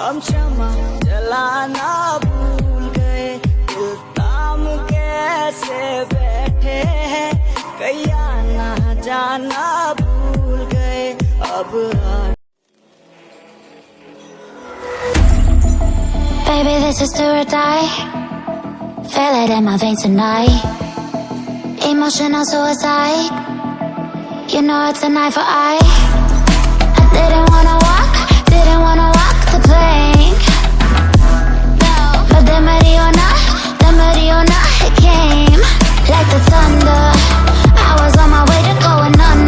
हम क्षमा जलाना भूल गए, दिल थाम के ऐसे बैठे हैं, कहीं आना जाना भूल गए अब Baby, this is do or die. Feel it in my veins tonight. Emotional suicide. You know it's an eye for eye. I didn't wanna walk the plank. No, but the Mariona, it came like the thunder. I was on my way to going under.